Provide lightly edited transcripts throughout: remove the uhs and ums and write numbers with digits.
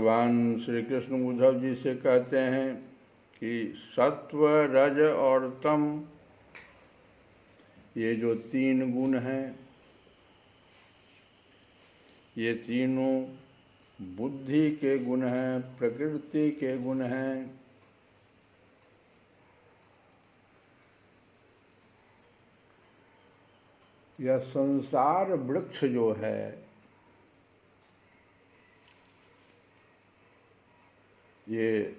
भगवान श्री कृष्ण उद्धव जी से कहते हैं कि सत्व, रज और तम, ये जो तीन गुण हैं, ये तीनों बुद्धि के गुण हैं, प्रकृति के गुण हैं। यह संसार वृक्ष जो है, ये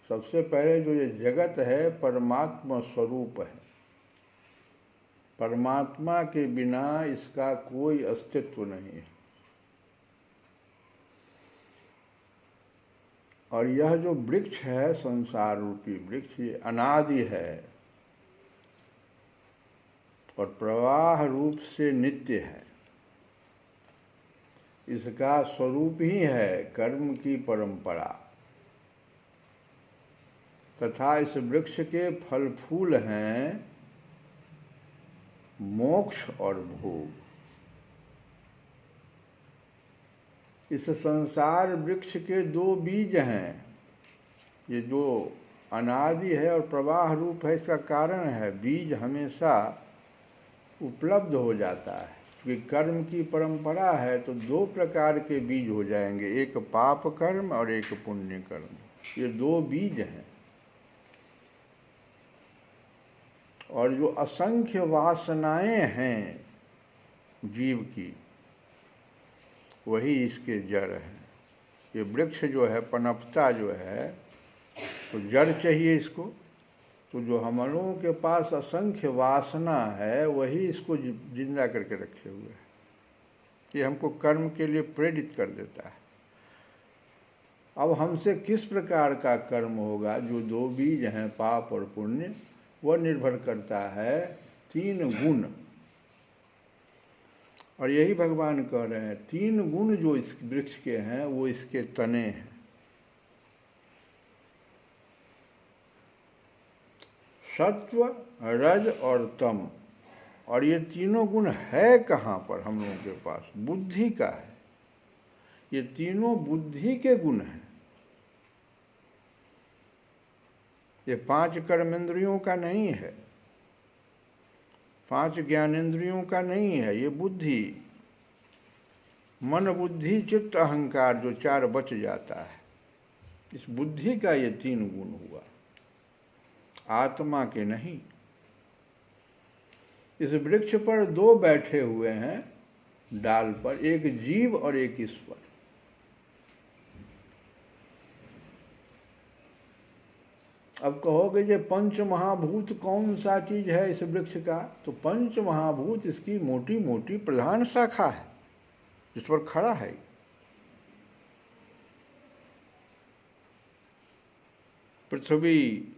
सबसे पहले जो ये जगत है परमात्मा स्वरूप है। परमात्मा के बिना इसका कोई अस्तित्व नहीं है। और यह जो वृक्ष है, संसार रूपी वृक्ष, ये अनादि है और प्रवाह रूप से नित्य है। इसका स्वरूप ही है कर्म की परंपरा, तथा इस वृक्ष के फल फूल हैं मोक्ष और भोग। इस संसार वृक्ष के दो बीज हैं। ये जो अनादि है और प्रवाह रूप है, इसका कारण है बीज हमेशा उपलब्ध हो जाता है। क्योंकि कर्म की परंपरा है तो दो प्रकार के बीज हो जाएंगे, एक पाप कर्म और एक पुण्य कर्म। ये दो बीज हैं। और जो असंख्य वासनाएं हैं जीव की, वही इसके जड़ है। ये वृक्ष जो है, पनपता जो है, तो जड़ चाहिए इसको। तो जो हम लोगों के पास असंख्य वासना है, वही इसको जिंदा करके रखे हुए है। ये हमको कर्म के लिए प्रेरित कर देता है। अब हमसे किस प्रकार का कर्म होगा, जो दो बीज हैं पाप और पुण्य, वह निर्भर करता है तीन गुण। और यही भगवान कह रहे हैं, तीन गुण जो इस वृक्ष के हैं वो इसके तने हैं। सत्व, रज और तम। और ये तीनों गुण है कहाँ पर हम लोगों के पास? बुद्धि का है। ये तीनों बुद्धि के गुण हैं। ये पांच कर्मेंद्रियों का नहीं है, पांच ज्ञानेंद्रियों का नहीं है। ये बुद्धि, मन, बुद्धि, चित्त, अहंकार, जो चार बच जाता है, इस बुद्धि का ये तीन गुण हुआ, आत्मा के नहीं। इस वृक्ष पर दो बैठे हुए हैं डाल पर, एक जीव और एक ईश्वर। अब कहोगे ये पंच महाभूत कौन सा चीज है इस वृक्ष का? तो पंच महाभूत इसकी मोटी मोटी प्रधान शाखा है, जिस पर खड़ा है। पृथ्वी,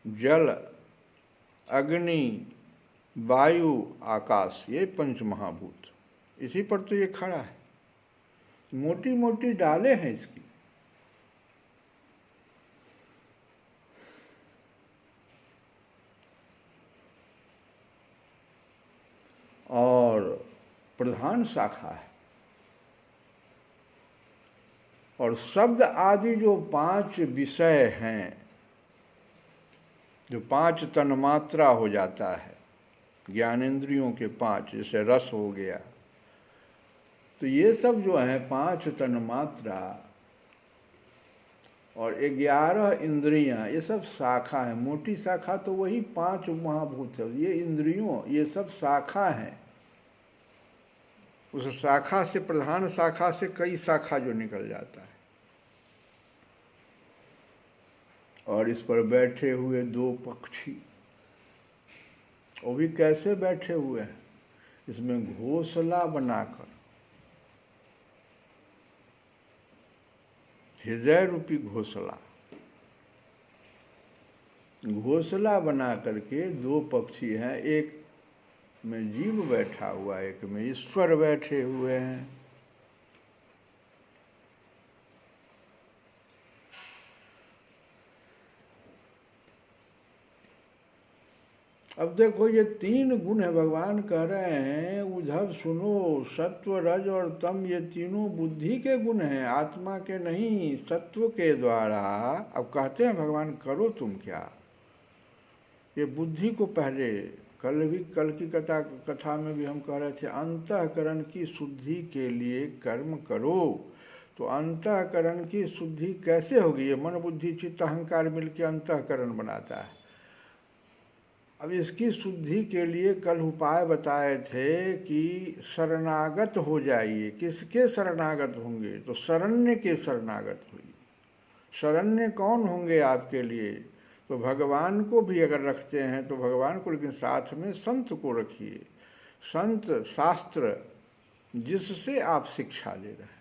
जल, अग्नि, वायु, आकाश, ये पंच महाभूत, इसी पर तो ये खड़ा है। मोटी मोटी डालें हैं इसकी। और प्रधान शाखा है। और शब्द आदि जो पांच विषय हैं, जो पांच तन्मात्रा हो जाता है ज्ञानेंद्रियों के पांच, जैसे रस हो गया, तो ये सब जो है पांच तन्मात्रा और 11 इंद्रियां, ये सब शाखा है। मोटी शाखा तो वही पांच महाभूत है। ये इंद्रियों, ये सब शाखा है। उस शाखा से, प्रधान शाखा से कई शाखा जो निकल जाता है। और इस पर बैठे हुए दो पक्षी, वो भी कैसे बैठे हुए हैं? इसमें घोंसला बनाकर, हृदय रूपी घोंसला, घोंसला बना करके दो पक्षी हैं। एक में जीव बैठा हुआ है, एक में ईश्वर बैठे हुए हैं। अब देखो ये 3 गुण है, भगवान कह रहे हैं उद्धव सुनो, सत्व रज और तम ये तीनों बुद्धि के गुण हैं, आत्मा के नहीं, सत्व के द्वारा। अब कहते हैं भगवान करो तुम क्या, ये बुद्धि को पहले, कल की कथा में भी हम कह रहे थे अंतःकरण की शुद्धि के लिए कर्म करो। तो अंतःकरण की शुद्धि कैसे होगी, ये मन बुद्धि चित्त अहंकार मिलकर अंतःकरण बनाता है। अब इसकी शुद्धि के लिए कल उपाय बताए थे कि शरणागत हो जाइए। किसके शरणागत होंगे, तो शरण्य के शरणागत होइए। शरण्य कौन होंगे आपके लिए, तो भगवान को भी अगर रखते हैं तो भगवान को, लेकिन साथ में संत को रखिए। संत शास्त्र जिससे आप शिक्षा ले रहे हैं,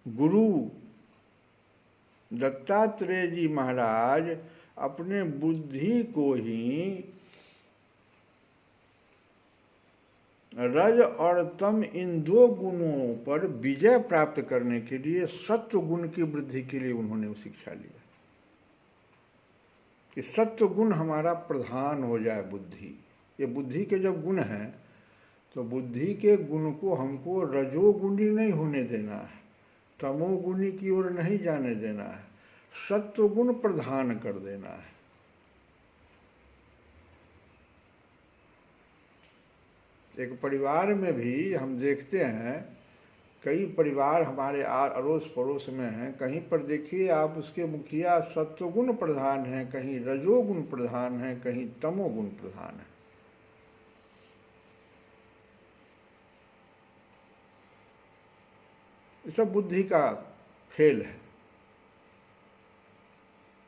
गुरु दत्तात्रेय जी महाराज अपने बुद्धि को ही रज और तम इन 2 गुणों पर विजय प्राप्त करने के लिए सत्व गुण की वृद्धि के लिए उन्होंने शिक्षा लिया कि सत्व गुण हमारा प्रधान हो जाए बुद्धि। ये बुद्धि के जब गुण हैं तो बुद्धि के गुण को हमको रजोगुणी नहीं होने देना है, तमोगुणी की ओर नहीं जाने देना है, सत्व गुण प्रधान कर देना है। एक परिवार में भी हम देखते हैं, कई परिवार हमारे अड़ोस पड़ोस में हैं, कहीं पर देखिए आप उसके मुखिया सत्वगुण प्रधान हैं, कहीं रजोगुण प्रधान हैं, कहीं तमोगुण प्रधान है। ये सब बुद्धि का खेल है।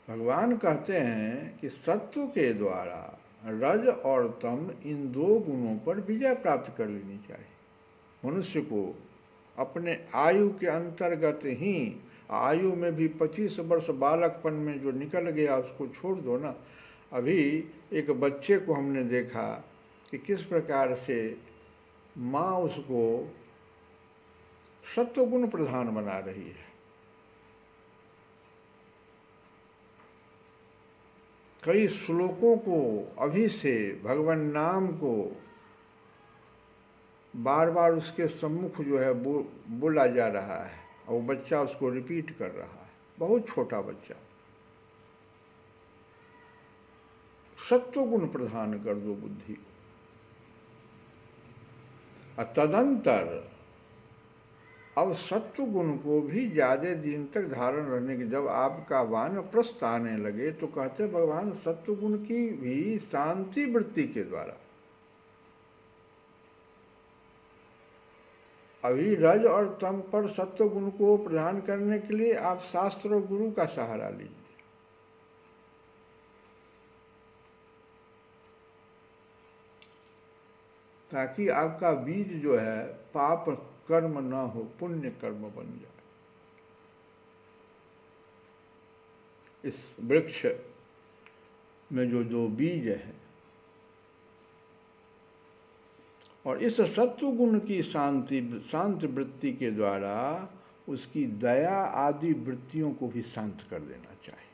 भगवान कहते हैं कि सत्व के द्वारा रज और तम इन 2 गुणों पर विजय प्राप्त कर लेनी चाहिए। मनुष्य को अपने आयु के अंतर्गत ही, आयु में भी 25 वर्ष बालकपन में जो निकल गया उसको छोड़ दो ना। अभी एक बच्चे को हमने देखा कि किस प्रकार से माँ उसको सत्वगुण प्रधान बना रही है। कई श्लोकों को अभी से भगवान नाम को बार बार उसके सम्मुख जो है बोला जा रहा है और वो बच्चा उसको रिपीट कर रहा है, बहुत छोटा बच्चा। सत्वगुण प्रधान कर दो बुद्धि को, और तदंतर अब सत्वगुण को भी ज्यादा दिन तक धारण रहने के, जब आपका वानप्रस्थ आने लगे तो कहते भगवान सत्वगुण की भी शांति वृत्ति के द्वारा। अभी रज और तम पर सत्व गुण को प्रदान करने के लिए आप शास्त्र और गुरु का सहारा लीजिए। ताकि आपका बीज जो है पाप कर्म न हो, पुण्य कर्म बन जाए। इस वृक्ष में जो 2 बीज है, और इस सत्व गुण की शांत वृत्ति के द्वारा उसकी दया आदि वृत्तियों को भी शांत कर देना चाहिए।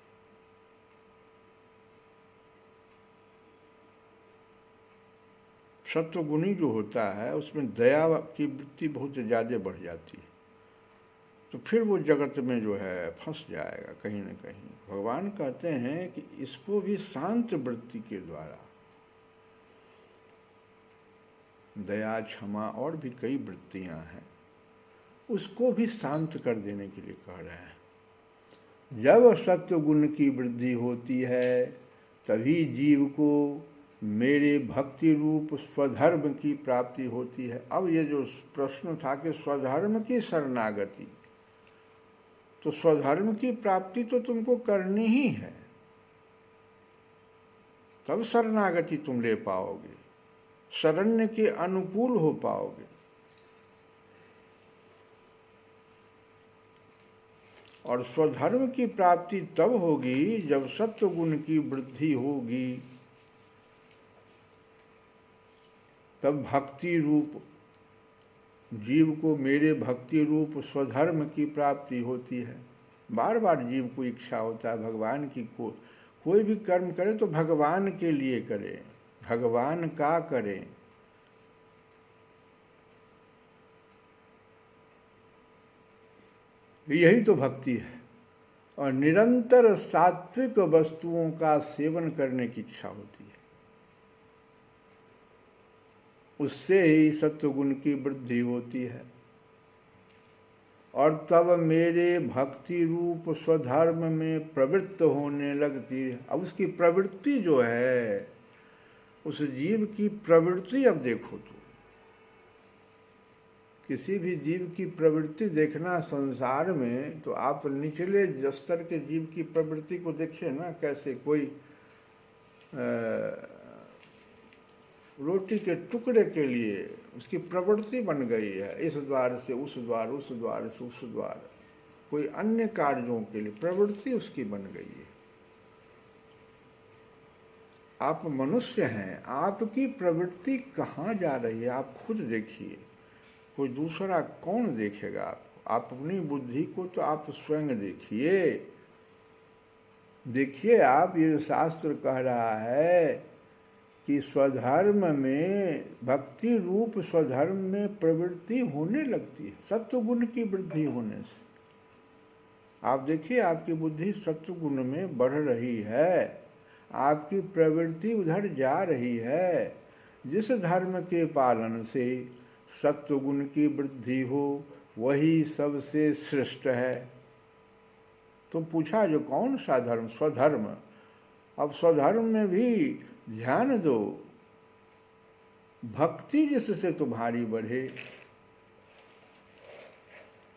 सत्वगुणी जो होता है उसमें दया की वृत्ति बहुत ज़्यादा बढ़ जाती है, तो फिर वो जगत में जो है फंस जाएगा कहीं न कहीं। भगवान कहते हैं कि इसको भी शांत वृत्ति के द्वारा, दया क्षमा और भी कई वृत्तियां हैं, उसको भी शांत कर देने के लिए कह रहे हैं। जब सत्व गुण की वृद्धि होती है तभी जीव को मेरे भक्ति रूप स्वधर्म की प्राप्ति होती है। अब ये जो प्रश्न था कि स्वधर्म की शरणागति, तो स्वधर्म की प्राप्ति तो तुमको करनी ही है, तब शरणागति तुम ले पाओगे, शरण्य के अनुकूल हो पाओगे। और स्वधर्म की प्राप्ति तब होगी जब सत्व गुण की वृद्धि होगी, तब भक्ति रूप जीव को मेरे भक्ति रूप स्वधर्म की प्राप्ति होती है। बार बार जीव को इच्छा होता है भगवान की, कोई भी कर्म करे तो भगवान के लिए करे, भगवान का करें। यही तो भक्ति है। और निरंतर सात्विक वस्तुओं का सेवन करने की इच्छा होती है, उससे ही सत्वगुण की वृद्धि होती है। और तब मेरे भक्ति रूप स्वधर्म में प्रवृत्त होने लगती है। अब उसकी प्रवृत्ति जो है, उस जीव की प्रवृत्ति अब देखो तो, किसी भी जीव की प्रवृत्ति देखना संसार में, तो आप निचले स्तर के जीव की प्रवृत्ति को देखिए ना, कैसे कोई रोटी के टुकड़े के लिए उसकी प्रवृत्ति बन गई है, इस द्वार से उस द्वार, उस द्वार से उस द्वार, कोई अन्य कार्यों के लिए प्रवृत्ति उसकी बन गई है। आप मनुष्य हैं, आपकी प्रवृत्ति कहाँ जा रही है आप खुद देखिए, कोई दूसरा कौन देखेगा आपको? आप अपनी बुद्धि को तो आप स्वयं देखिए। देखिए आप, ये शास्त्र कह रहा है कि स्वधर्म में, भक्ति रूप स्वधर्म में प्रवृत्ति होने लगती है सत्वगुण की वृद्धि होने से। आप देखिए आपकी बुद्धि सत्वगुण में बढ़ रही है, आपकी प्रवृत्ति उधर जा रही है। जिस धर्म के पालन से सत्वगुण की वृद्धि हो वही सबसे श्रेष्ठ है। तो पूछा जो कौन सा धर्म? स्वधर्म। अब स्वधर्म में भी ध्यान दो, भक्ति जिससे तुम्हारी बढ़े,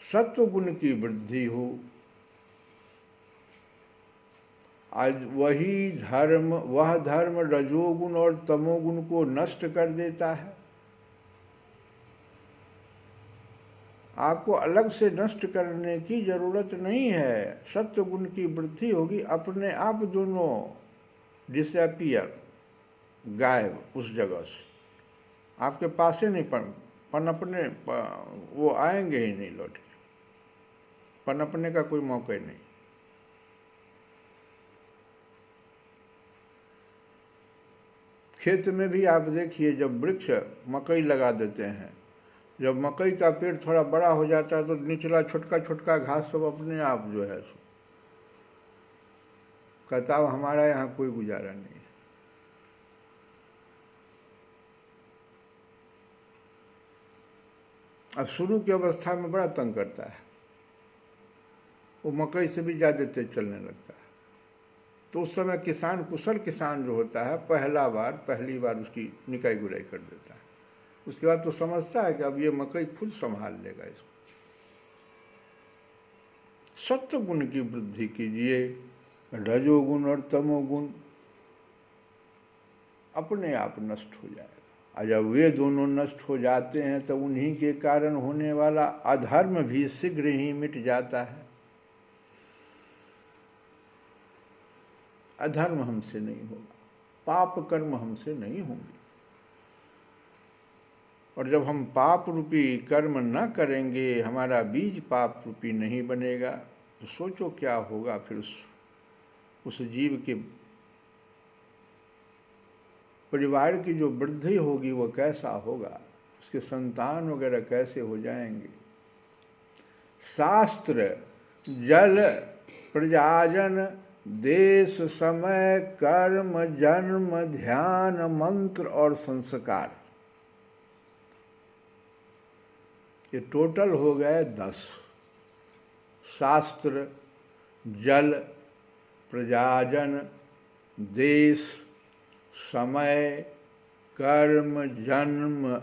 सत्वगुण की वृद्धि हो। आज वही धर्म, वह धर्म रजोगुण और तमोगुण को नष्ट कर देता है। आपको अलग से नष्ट करने की जरूरत नहीं है, सत्वगुण की वृद्धि होगी, अपने आप दोनों डिसअपियर, गायब उस जगह से, आपके पास ही नहीं पनपने, वो आएंगे ही नहीं लौट के, पनपने का कोई मौका ही नहीं। खेत में भी आप देखिए, जब वृक्ष मकई लगा देते हैं, जब मकई का पेड़ थोड़ा बड़ा हो जाता है तो निचला छोटका छोटका घास सब अपने आप जो है कहता हो हमारा यहाँ कोई गुजारा नहीं है। अब शुरू की अवस्था में बड़ा तंग करता है, वो मकई से भी ज़्यादा तेज चलने लगता है। तो उस समय किसान, कुशल किसान जो होता है, पहली बार उसकी निकाई गुड़ाई कर देता है। उसके बाद तो समझता है कि अब ये मकई खुद संभाल लेगा इसको। सत्वगुण की वृद्धि कीजिए, रजोगुण और तमोगुण अपने आप नष्ट हो जाएगा। और जब वे दोनों नष्ट हो जाते हैं तो उन्हीं के कारण होने वाला अधर्म भी शीघ्र ही मिट जाता है। अधर्म हमसे नहीं होगा, पाप कर्म हमसे नहीं होंगे। और जब हम पाप रूपी कर्म न करेंगे, हमारा बीज पाप रूपी नहीं बनेगा, तो सोचो क्या होगा फिर उस जीव के परिवार की जो वृद्धि होगी वो कैसा होगा, उसके संतान वगैरह कैसे हो जाएंगे। शास्त्र, जल, प्रजाजन, देश, समय, कर्म, जन्म, ध्यान, मंत्र और संस्कार, ये टोटल हो गए 10। शास्त्र, जल, प्रजाजन, देश, समय, कर्म, जन्म,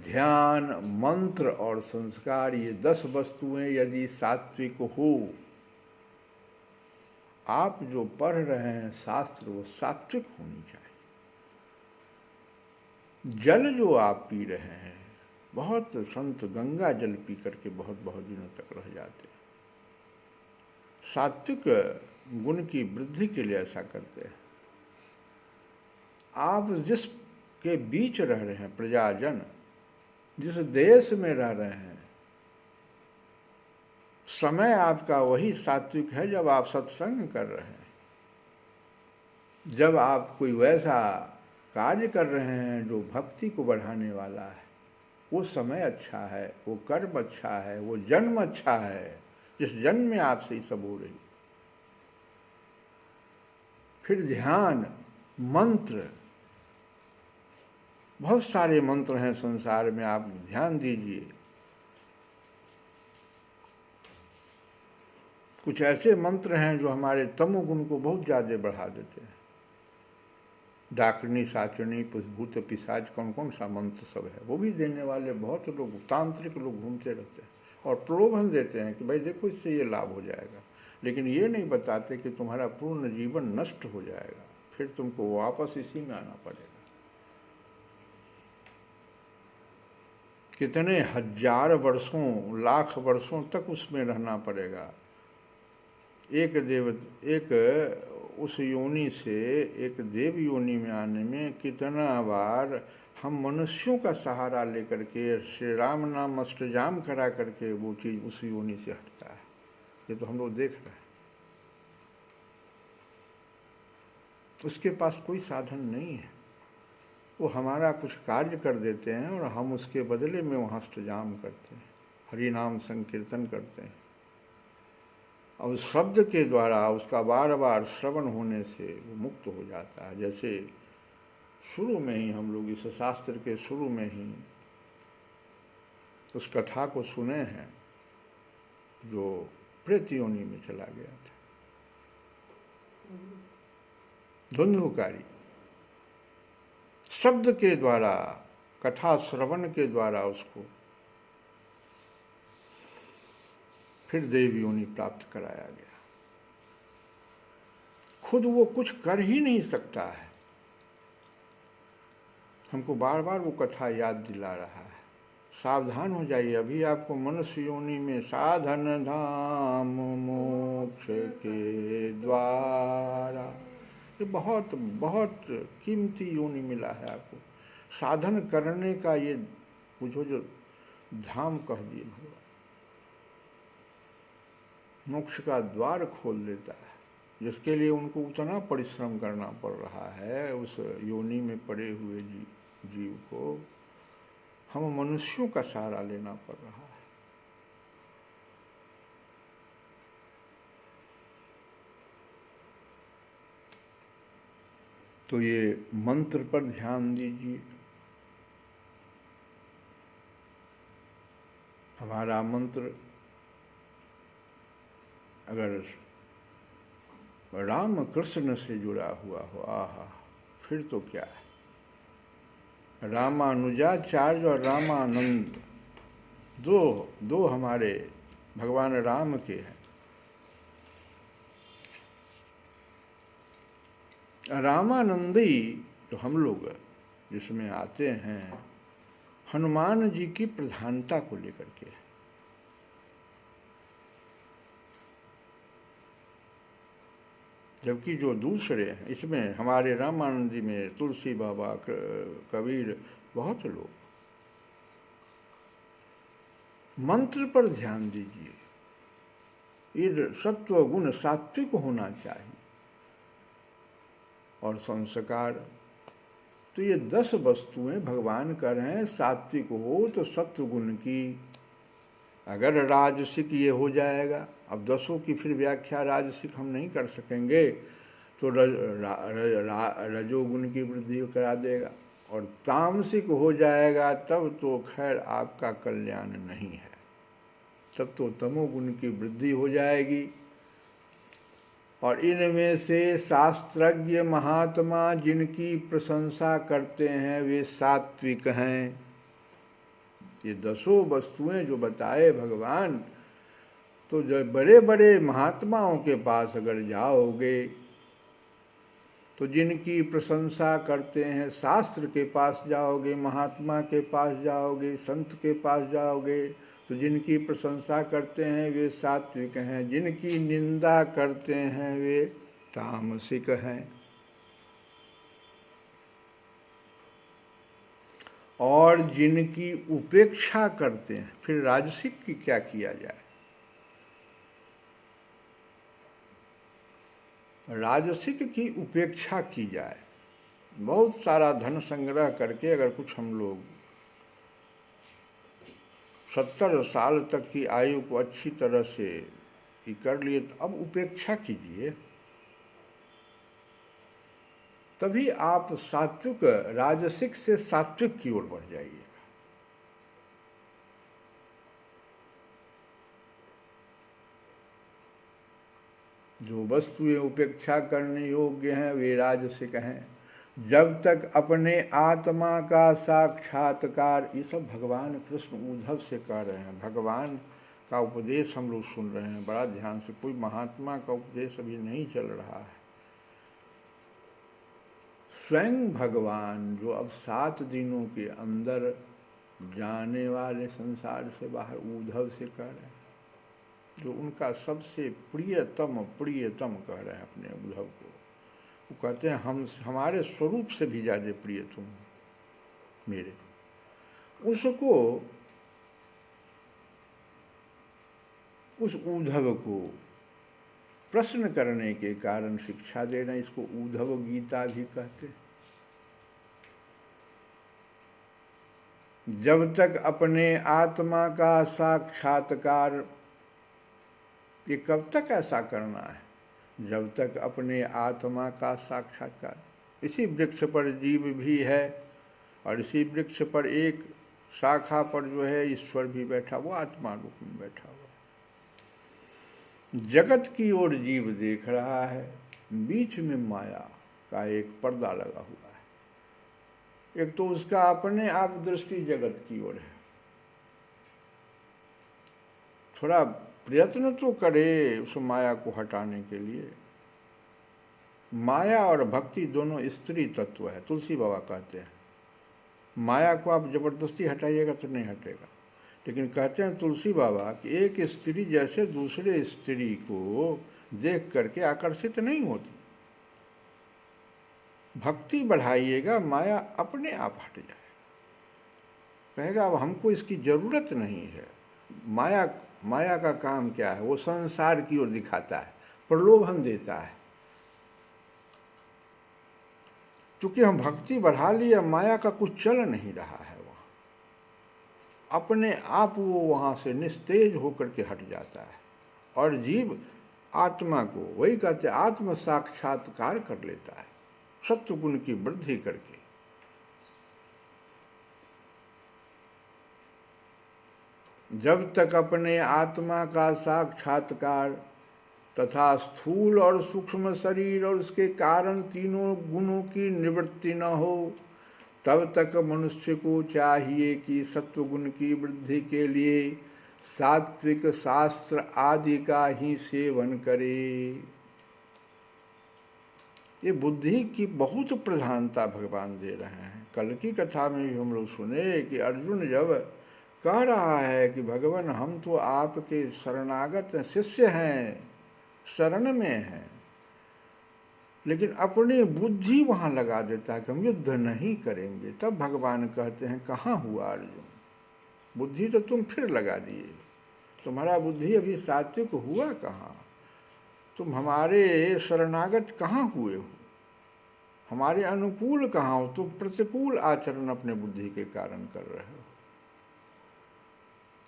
ध्यान, मंत्र और संस्कार, ये 10 वस्तुएं यदि सात्विक हो, आप जो पढ़ रहे हैं शास्त्र वो सात्विक होनी चाहिए। जल जो आप पी रहे हैं, बहुत संत गंगा जल पी करके बहुत बहुत दिनों तक रह जाते हैं। सात्विक गुण की वृद्धि के लिए ऐसा करते हैं। आप जिस के बीच रह रहे हैं, प्रजाजन, जिस देश में रह रहे हैं, समय आपका वही सात्विक है जब आप सत्संग कर रहे हैं। जब आप कोई वैसा कार्य कर रहे हैं जो भक्ति को बढ़ाने वाला है, वो समय अच्छा है, वो कर्म अच्छा है, वो जन्म अच्छा है, जिस जन्म में आपसे ये सब हो रही। फिर ध्यान, मंत्र, बहुत सारे मंत्र हैं संसार में, आप ध्यान दीजिए। कुछ ऐसे मंत्र हैं जो हमारे तमोगुण को बहुत ज़्यादा बढ़ा देते हैं। डाकनी, साचनी, भूत, पिशाच, कौन कौन सा मंत्र सब है, वो भी देने वाले बहुत लोग, तांत्रिक लोग घूमते रहते हैं और प्रलोभन देते हैं कि भाई देखो इससे ये लाभ हो जाएगा, लेकिन ये नहीं बताते कि तुम्हारा पूर्ण जीवन नष्ट हो जाएगा, फिर तुमको वापस इसी में आना पड़ेगा। कितने हजार वर्षों, लाख वर्षों तक उसमें रहना पड़ेगा। एक उस योनि से एक देव योनि में आने में कितना बार हम मनुष्यों का सहारा लेकर के श्री राम नाम अष्टजाम करा करके वो चीज़ उस योनि से हटता है। ये तो हम लोग देख रहे हैं। उसके पास कोई साधन नहीं है, वो हमारा कुछ कार्य कर देते हैं और हम उसके बदले में वहाँ अष्टजाम करते हैं, हरि नाम संकीर्तन करते हैं। और उस शब्द के द्वारा उसका बार बार श्रवण होने से वो मुक्त हो जाता है। जैसे शुरू में ही हम लोग इस शास्त्र के शुरू में ही उस कथा को सुने हैं जो प्रेत योनि में चला गया था, धुंधुकारी। शब्द के द्वारा, कथा श्रवण के द्वारा उसको फिर देव योनि प्राप्त कराया गया। खुद वो कुछ कर ही नहीं सकता है, हमको बार बार वो कथा याद दिला रहा है। सावधान हो जाइए, अभी आपको मनुष्य योनि में साधन धाम मोक्ष के द्वारा, ये बहुत बहुत कीमती योनि मिला है आपको। साधन करने का ये बुझो जो धाम कह दिए भगवान, मोक्ष का द्वार खोल देता है, जिसके लिए उनको उतना परिश्रम करना पड़ रहा है। उस योनि में पड़े हुए जीव को हम मनुष्यों का सहारा लेना पड़ रहा है। तो ये मंत्र पर ध्यान दीजिए। हमारा मंत्र अगर राम कृष्ण से जुड़ा हुआ हो, आहा, फिर तो क्या है। रामानुजाचार्य और रामानंद दो हमारे भगवान राम के हैं। रामानंदी तो हम लोग जिसमें आते हैं, हनुमान जी की प्रधानता को लेकर के है। जबकि जो दूसरे हैं, इसमें हमारे रामानंदी में तुलसी बाबा, कबीर, बहुत लोग। मंत्र पर ध्यान दीजिए, ये सत्व गुण सात्विक होना चाहिए। और संस्कार, तो ये 10 वस्तुएं भगवान कर रहे हैं। सात्विक हो तो सत्व गुण की, अगर राजसिक ये हो जाएगा, अब 10 की फिर व्याख्या राजसिक हम नहीं कर सकेंगे, तो रजोगुण की वृद्धि करा देगा। और तामसिक हो जाएगा तब तो खैर आपका कल्याण नहीं है, तब तो तमोगुण की वृद्धि हो जाएगी। और इनमें से शास्त्रज्ञ महात्मा जिनकी प्रशंसा करते हैं वे सात्विक हैं। ये 10 वस्तुएं जो बताए भगवान, तो जब बड़े बड़े महात्माओं के पास अगर जाओगे तो जिनकी प्रशंसा करते हैं, शास्त्र के पास जाओगे, महात्मा के पास जाओगे, संत के पास जाओगे, तो जिनकी प्रशंसा करते हैं वे सात्विक हैं, जिनकी निंदा करते हैं वे तामसिक हैं। और जिनकी उपेक्षा करते हैं, फिर राजसिक की क्या किया जाए। राजसिक की उपेक्षा की जाए, बहुत सारा धन संग्रह करके अगर कुछ हम लोग 70 साल तक की आयु को अच्छी तरह से कर लिए, तो अब उपेक्षा कीजिए, तभी आप सात्विक, राजसिक से सात्विक की ओर बढ़ जाइए। जो वस्तुएं उपेक्षा करने योग्य हैं वे राजसिक हैं। जब तक अपने आत्मा का साक्षात्कार, ये सब भगवान कृष्ण उद्धव से कह रहे हैं। भगवान का उपदेश हम लोग सुन रहे हैं बड़ा ध्यान से, कोई महात्मा का उपदेश अभी नहीं चल रहा है। स्वयं भगवान जो अब 7 दिनों के अंदर जाने वाले संसार से बाहर, उद्धव से कह रहे हैं, जो उनका सबसे प्रियतम कह रहे हैं अपने उद्धव को। वो कहते हैं हमारे स्वरूप से भी ज़्यादा प्रिय तुम मेरे। उसको, उस उद्धव को प्रश्न करने के कारण शिक्षा देना, इसको उद्धव गीता भी कहते। जब तक अपने आत्मा का साक्षात्कार, ये कब तक ऐसा करना है? जब तक अपने आत्मा का साक्षात्कार। इसी वृक्ष पर जीव भी है और इसी वृक्ष पर एक शाखा पर जो है ईश्वर भी बैठा, वो आत्मा रूप में बैठा हुआ। जगत की ओर जीव देख रहा है, बीच में माया का एक पर्दा लगा हुआ है। एक तो उसका अपने आप दृष्टि जगत की ओर है, थोड़ा प्रयत्न तो करे उस माया को हटाने के लिए। माया और भक्ति दोनों स्त्री तत्व है। तुलसी बाबा कहते हैं माया को आप जबरदस्ती हटाइएगा तो नहीं हटेगा, लेकिन कहते हैं तुलसी बाबा कि एक स्त्री जैसे दूसरे स्त्री को देख करके आकर्षित नहीं होती। भक्ति बढ़ाइएगा, माया अपने आप हट जाएगा, कहेगा अब हमको इसकी जरूरत नहीं है। माया का काम क्या है? वो संसार की ओर दिखाता है, प्रलोभन देता है। क्योंकि हम भक्ति बढ़ा लिया, माया का कुछ चल नहीं रहा है वहाँ, अपने आप वो वहाँ से निस्तेज होकर के हट जाता है और जीव आत्मा को, वही कहते हैं, आत्म साक्षात्कार कर लेता है सत्व गुण की वृद्धि करके। जब तक अपने आत्मा का साक्षात्कार तथा स्थूल और सूक्ष्म शरीर और उसके कारण तीनों गुणों की निवृत्ति न हो, तब तक मनुष्य को चाहिए कि सत्वगुण की वृद्धि के लिए सात्विक शास्त्र आदि का ही सेवन करे। ये बुद्धि की बहुत प्रधानता भगवान दे रहे हैं। कल की कथा में भी हम लोग सुने कि अर्जुन जब कह रहा है कि भगवान हम तो आपके शरणागत शिष्य हैं, शरण में हैं, लेकिन अपनी बुद्धि वहाँ लगा देता है कि हम युद्ध नहीं करेंगे। तब भगवान कहते हैं कहाँ हुआ अर्जुन, बुद्धि तो तुम फिर लगा दिए, तुम्हारा बुद्धि अभी सात्विक हुआ कहाँ? तुम हमारे शरणागत कहाँ हुए हो, हमारे अनुकूल कहाँ हो? तुम प्रतिकूल आचरण अपने बुद्धि के कारण कर रहे हो।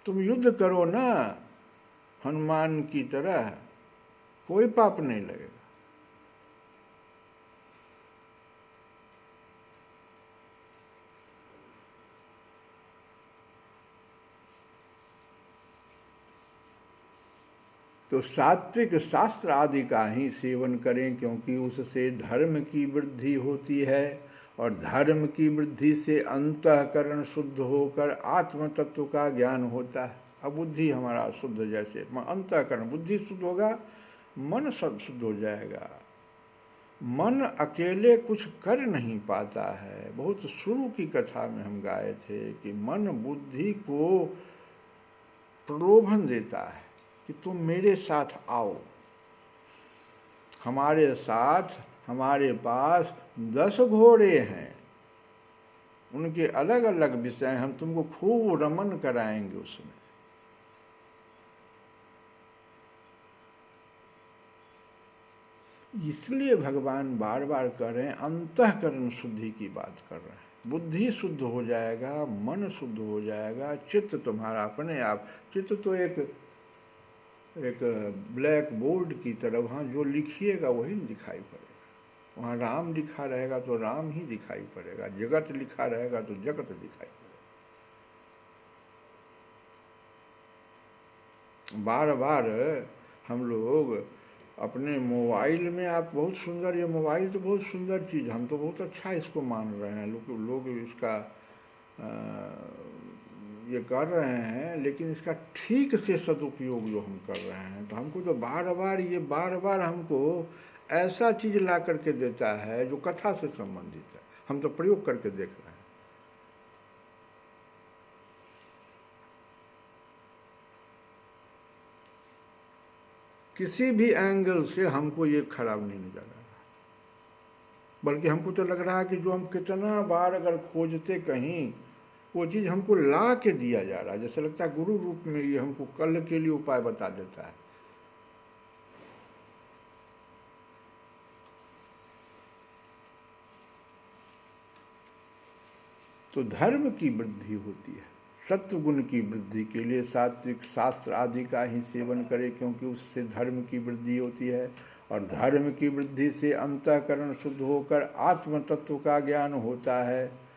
तुम युद्ध करो ना हनुमान की तरह, कोई पाप नहीं लगेगा। तो सात्विक शास्त्र आदि का ही सेवन करें, क्योंकि उससे धर्म की वृद्धि होती है और धर्म की वृद्धि से अंतःकरण शुद्ध होकर आत्म तत्व का ज्ञान होता है। अब बुद्धि हमारा शुद्ध, जैसे अंतःकरण बुद्धि शुद्ध होगा, मन सब शुद्ध हो जाएगा। मन अकेले कुछ कर नहीं पाता है। बहुत शुरू की कथा में हम गाए थे कि मन बुद्धि को प्रलोभन देता है कि तुम मेरे साथ आओ, हमारे साथ, हमारे पास 10 घोड़े हैं, उनके अलग अलग विषय, हम तुमको खूब रमन कराएंगे उसमें। इसलिए भगवान बार बार कह रहे हैं, अंतःकरण शुद्धि की बात कर रहे हैं। बुद्धि शुद्ध हो जाएगा, मन शुद्ध हो जाएगा, चित्त तुम्हारा अपने आप, चित्त तो एक ब्लैक बोर्ड की तरह, वहाँ जो लिखिएगा वही दिखाई पड़ेगा। वहाँ राम लिखा रहेगा तो राम ही दिखाई पड़ेगा, जगत लिखा रहेगा तो जगत दिखाई पड़ेगा। बार बार हम लोग अपने मोबाइल में, आप बहुत सुंदर, ये मोबाइल तो बहुत सुंदर चीज़, हम तो बहुत अच्छा इसको मान रहे हैं, लोग इसका ये कर रहे हैं, लेकिन इसका ठीक से सदुपयोग जो हम कर रहे हैं, तो हमको तो बार बार हमको ऐसा चीज़ ला करके देता है जो कथा से संबंधित है, हम तो प्रयोग करके देख रहे हैं। किसी भी एंगल से हमको ये खराब नहीं नजर आ रहा, बल्कि हमको तो लग रहा है कि जो हम कितना बार अगर खोजते कहीं, वो चीज़ हमको ला के दिया जा रहा है। जैसे लगता है गुरु रूप में ये हमको कल के लिए उपाय बता देता है। तो धर्म की वृद्धि होती है, सत्व गुण की वृद्धि के लिए सात्विक शास्त्र आदि का ही सेवन करें, क्योंकि उससे धर्म की वृद्धि होती है, और धर्म की वृद्धि से अंतःकरण शुद्ध होकर आत्म तत्व का ज्ञान होता है।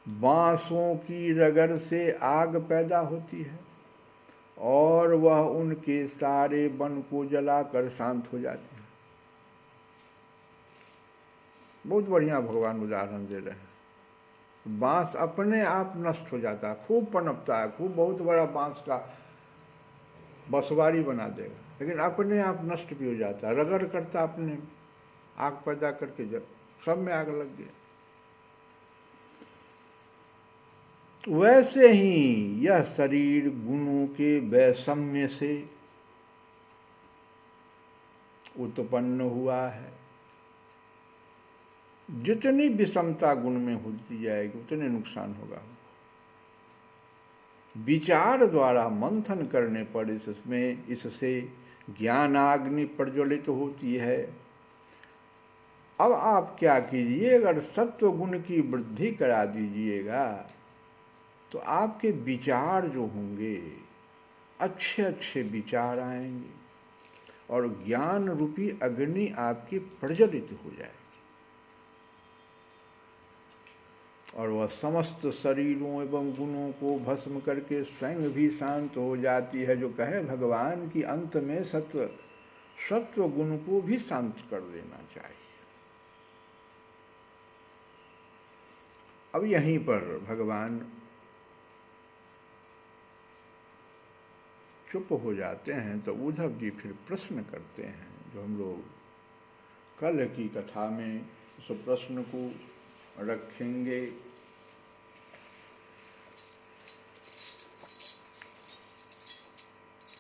बांसों की रगड़ से आग पैदा होती है और वह उनके सारे वन को जलाकर शांत हो जाती है। बहुत बढ़िया भगवान उदाहरण दे रहे हैं। बांस अपने आप नष्ट हो जाता है, खूब पनपता है, खूब बहुत बड़ा बांस का बसवारी बना देगा, लेकिन अपने आप नष्ट भी हो जाता है, रगड़ करता अपने आग पैदा करके, जब सब में आग लग गया। वैसे ही यह शरीर गुणों के वैषम्य से उत्पन्न हुआ है। जितनी विषमता गुण में होती जाएगी उतने नुकसान होगा। विचार द्वारा मंथन करने पर इससे ज्ञानाग्नि प्रज्वलित होती है। अब आप क्या कीजिए, अगर सत्व गुण की वृद्धि करा दीजिएगा तो आपके विचार जो होंगे अच्छे अच्छे विचार आएंगे और ज्ञान रूपी अग्नि आपकी प्रज्वलित हो जाएगी, और वह समस्त शरीरों एवं गुणों को भस्म करके स्वयं भी शांत हो जाती है। जो कहे भगवान की अंत में सत्व गुण को भी शांत कर देना चाहिए। अब यहीं पर भगवान चुप हो जाते हैं, तो उद्धव जी फिर प्रश्न करते हैं, जो हम लोग कल की कथा में उस प्रश्न को रखेंगे।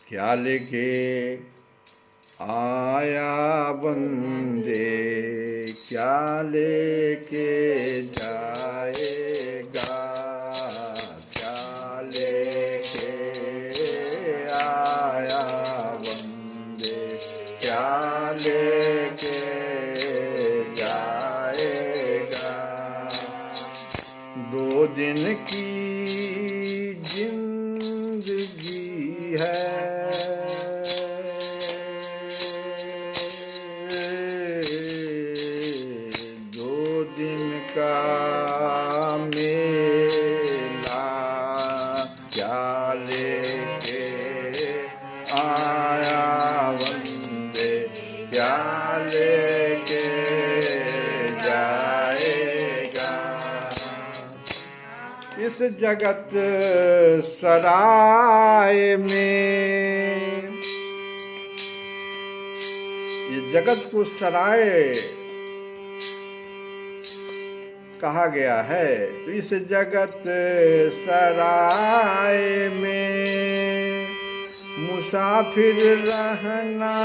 क्या लेके आया बंदे, क्या लेके जाएगा, क्या लेके आया बंदे, क्या लेके जाएगा। 2 दिन की जिंदगी है, इस जगत सराय में, ये जगत को सराय कहा गया है। तो इस जगत सराय में मुसाफिर रहना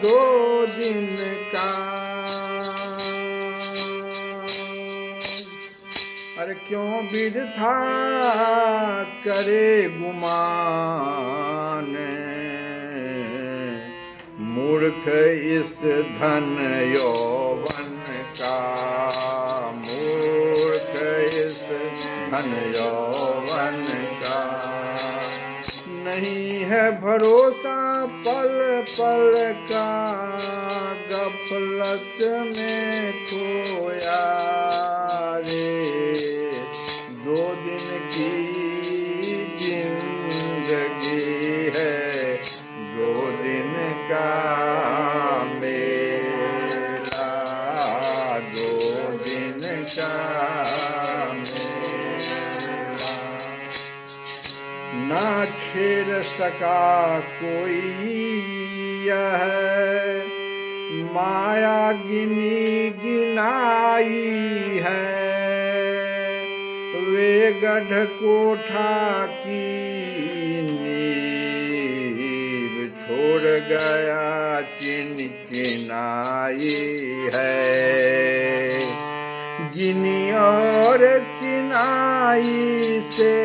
2 दिन का। अरे क्यों बिरथा करे गुमान, मूर्ख इस धन यौवन का, मूर्ख इस धन यौवन का। नहीं है भरोसा पल पल का, गफलत में खोया रे। 2 दिन की जिंदगी है, 2 दिन का मेला, 2 दिन का मेला। ना छेड़ सका कोई यह माया गिनी गिनाई है। वे गढ़ कोठा की नींव छोड़ गया चिनचिनाई है। गिनी और चिनाई से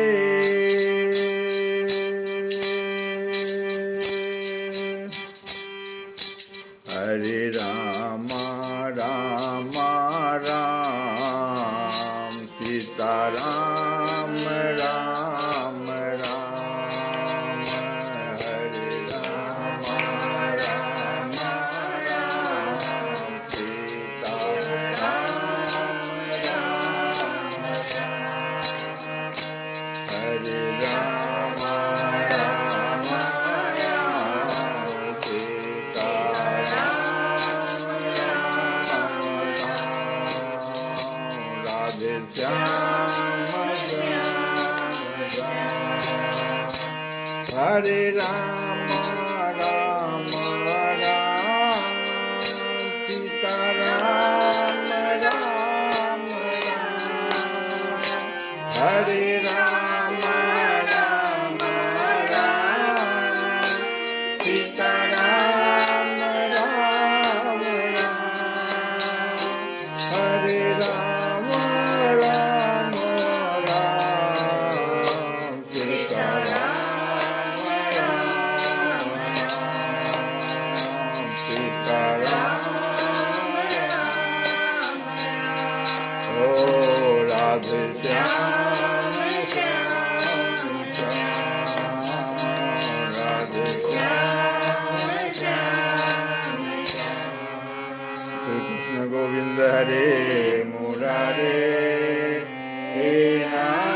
हरे रामा रामा राम, सीता राम राम राम। हरे रामा रामा राम, सीता राम राम राम। हरे रामा रामा राम, सीता श्याम श्याम श्याम। हरे राम राम राम, सीता राम राम राम। हरे राम राम राम, सीता राम राम राम। हरे राम राम राम, सीता राम राम राम। सीता राम राम। ओ राधे श्याम श्याम श्याम, राधे श्याम श्याम श्याम। श्री कृष्ण गोविंद हरे मुरारे, हे राम।